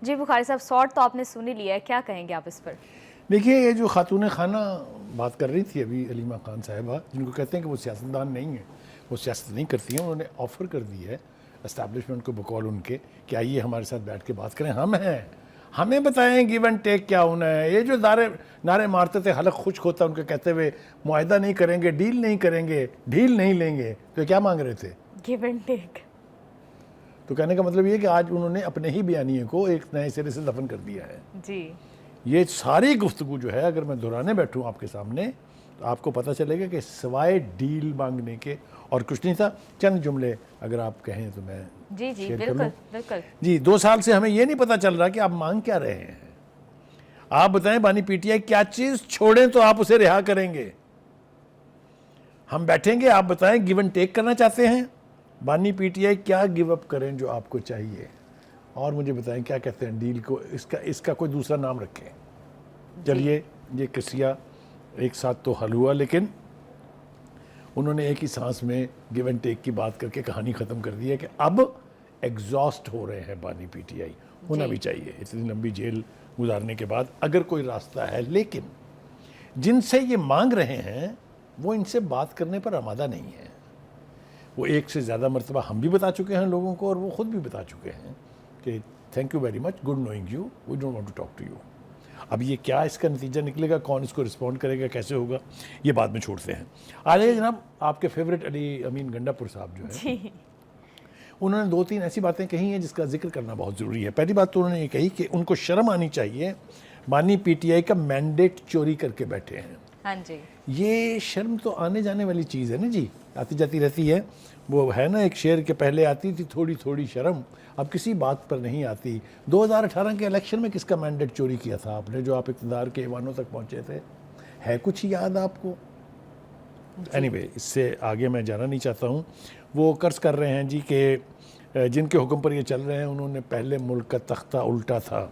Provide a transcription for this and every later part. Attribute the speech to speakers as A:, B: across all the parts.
A: جی بخاری صاحب، سارٹ تو آپ نے سن ہی لیا ہے، کیا کہیں گے آپ اس پر؟
B: دیکھیے، یہ جو خاتون خانہ بات کر رہی تھی ابھی علیمہ خان صاحبہ، جن کو کہتے ہیں کہ وہ سیاستدان نہیں ہیں، وہ سیاست نہیں کرتی ہیں، انہوں نے آفر کر دی ہے اسٹیبلشمنٹ کو بقول ان کے کہ آئیے ہمارے ساتھ بیٹھ کے بات کریں، ہم ہیں، ہمیں بتائیں گیو اینڈ ٹیک کیا ہونا ہے۔ یہ جو نعرے مارتے تھے حلق خشک ہوتا ان کے کہتے ہوئے معاہدہ نہیں کریں گے، ڈیل نہیں کریں گے، ڈھیل نہیں لیں گے، تو کیا مانگ رہے تھے؟
A: Give and take.
B: تو کہنے کا مطلب یہ کہ آج انہوں نے اپنے ہی بیانیے کو ایک نئے سرے سے دفن کر دیا ہے۔
A: جی
B: یہ ساری گفتگو جو ہے اگر میں دہرانے بیٹھوں آپ کے سامنے تو آپ کو پتہ چلے گا کہ سوائے ڈیل مانگنے کے اور کچھ نہیں تھا۔ چند جملے اگر آپ کہیں تو میں
A: جی
B: شیئر کر
A: بالکل
B: لوں۔
A: بالکل۔
B: جی 2 سال سے ہمیں یہ نہیں پتہ چل رہا کہ آپ مانگ کیا رہے ہیں۔ آپ بتائیں بانی پی ٹی آئی کیا چیز چھوڑیں تو آپ اسے رہا کریں گے؟ ہم بیٹھیں گے، آپ بتائیں گیو اینڈ ٹیک کرنا چاہتے ہیں؟ بانی پی ٹی آئی کیا گیو اپ کریں جو آپ کو چاہیے؟ اور مجھے بتائیں کیا کہتے ہیں ڈیل کو، اس کا کوئی دوسرا نام رکھیں۔ چلیے یہ قصہ ایک ساتھ تو حل ہوا، لیکن انہوں نے ایک ہی سانس میں گیو اینڈ ٹیک کی بات کر کے کہانی ختم کر دی ہے کہ اب ایگزاسٹ ہو رہے ہیں بانی پی ٹی آئی۔ ہونا بھی چاہیے اتنی لمبی جیل گزارنے کے بعد اگر کوئی راستہ ہے، لیکن جن سے یہ مانگ رہے ہیں وہ ان سے بات کرنے پر آمادہ نہیں ہے۔ وہ ایک سے زیادہ مرتبہ ہم بھی بتا چکے ہیں لوگوں کو، اور وہ خود بھی بتا چکے ہیں کہ thank you very much, good knowing you, we don't want to talk to you. اب یہ کیا اس کا نتیجہ نکلے گا، کون اس کو رسپونڈ کرے گا، کیسے ہوگا، یہ بعد میں چھوڑتے ہیں۔ آ جائیے جناب، آپ کے فیوریٹ علی امین گنڈا پور صاحب جو ہے، انہوں نے 2-3 ایسی باتیں کہی ہیں جس کا ذکر کرنا بہت ضروری ہے۔ پہلی بات تو انہوں نے یہ کہی کہ ان کو شرم آنی چاہیے، بانی پی ٹی آئی کا مینڈیٹ چوری کر کے بیٹھے ہیں۔
A: ہاں جی،
B: یہ شرم تو آنے جانے والی چیز ہے نا جی، آتی جاتی رہتی ہے۔ وہ ہے نا ایک شعر کے پہلے آتی تھی تھوڑی تھوڑی شرم، اب کسی بات پر نہیں آتی۔ 2018 کے الیکشن میں کس کا مینڈیٹ چوری کیا تھا آپ نے، جو آپ اقتدار کے ایوانوں تک پہنچے تھے؟ ہے کچھ یاد آپ کو؟ اینی وے، اس سے آگے میں جانا نہیں چاہتا ہوں۔ وہ قرض کر رہے ہیں جی کہ جن کے حکم پر یہ چل رہے ہیں انہوں نے پہلے ملک کا تختہ الٹا تھا،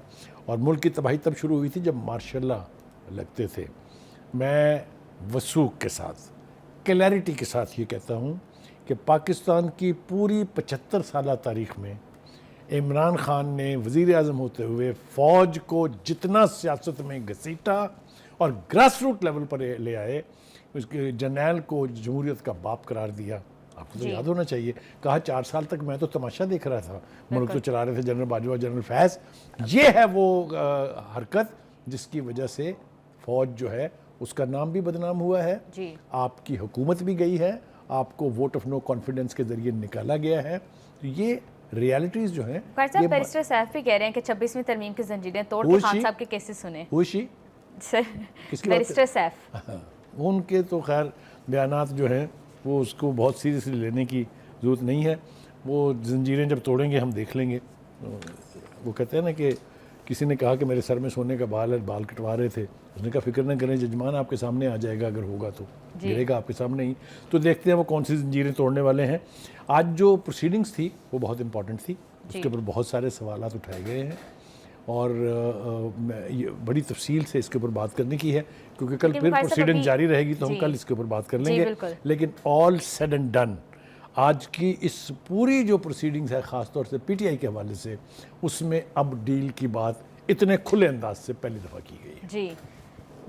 B: اور ملک کی تباہی تب شروع ہوئی تھی جب مارشاء اللہ لگتے تھے۔ میں وثوق کے ساتھ، کلیئرٹی کے ساتھ یہ کہتا ہوں کہ پاکستان کی پوری 75 سالہ تاریخ میں عمران خان نے وزیر اعظم ہوتے ہوئے فوج کو جتنا سیاست میں گھسیٹا اور گراس روٹ لیول پر لے آئے، اس کے جرنیل کو جمہوریت کا باپ قرار دیا۔ آپ کو تو یاد ہونا چاہیے، کہا 4 سال تک میں تو تماشا دیکھ رہا تھا، ملک تو چلا رہے تھے جنرل باجوہ، جنرل فیض۔ یہ ہے وہ حرکت جس کی وجہ سے فوج جو ہے اس کا نام بھی بدنام ہوا ہے، آپ کی حکومت بھی گئی ہے، آپ کو ووٹ آف نو کانفیڈنس کے ذریعے نکالا گیا ہے۔ تو یہ ریالٹیز جو ہیں،
A: بیرسٹر سیف بھی کہہ رہے ہیں کہ 26ویں ترمیم کی زنجیریں توڑ کے خان صاحب کے کیسز سنیں۔
B: ہوشی
A: بیرسٹر سیف،
B: ان کے تو خیر بیانات جو ہیں وہ اس کو بہت سیریسلی لینے کی ضرورت نہیں ہے۔ وہ زنجیریں جب توڑیں گے ہم دیکھ لیں گے۔ وہ کہتے ہیں نا کہ کسی نے کہا کہ میرے سر میں سونے کا بال ہے، بال کٹوا رہے تھے، اس نے کہا فکر نہ کریں ججمان آپ کے سامنے آ جائے گا، اگر ہوگا تو گرے گا آپ کے سامنے ہی۔ تو دیکھتے ہیں وہ کون سی زنجیریں توڑنے والے ہیں۔ آج جو پروسیڈنگز تھی وہ بہت امپورٹنٹ تھی، اس کے اوپر بہت سارے سوالات اٹھائے گئے ہیں، اور یہ بڑی تفصیل سے اس کے اوپر بات کرنے کی ہے، کیونکہ کل پھر پروسیڈنگ جاری رہے گی تو ہم کل اس کے اوپر بات کر لیں گے۔ لیکن آل سیڈ اینڈ ڈن، آج کی اس پوری جو پروسیڈنگز ہے خاص طور سے پی ٹی آئی کے حوالے سے، اس میں اب ڈیل کی بات اتنے کھلے انداز سے پہلی دفعہ کی گئی ہے۔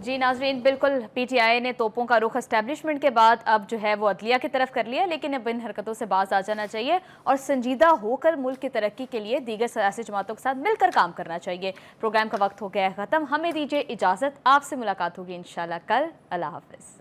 A: جی ناظرین، بالکل پی ٹی آئی نے توپوں کا رخ اسٹیبلشمنٹ کے بعد اب جو ہے وہ عدلیہ کی طرف کر لیا، لیکن اب ان حرکتوں سے باز آ جانا چاہیے اور سنجیدہ ہو کر ملک کی ترقی کے لیے دیگر سیاسی جماعتوں کے ساتھ مل کر کام کرنا چاہیے۔ پروگرام کا وقت ہو گیا ہے ختم، ہمیں دیجیے اجازت، آپ سے ملاقات ہوگی انشاءاللہ کل۔ اللہ حافظ۔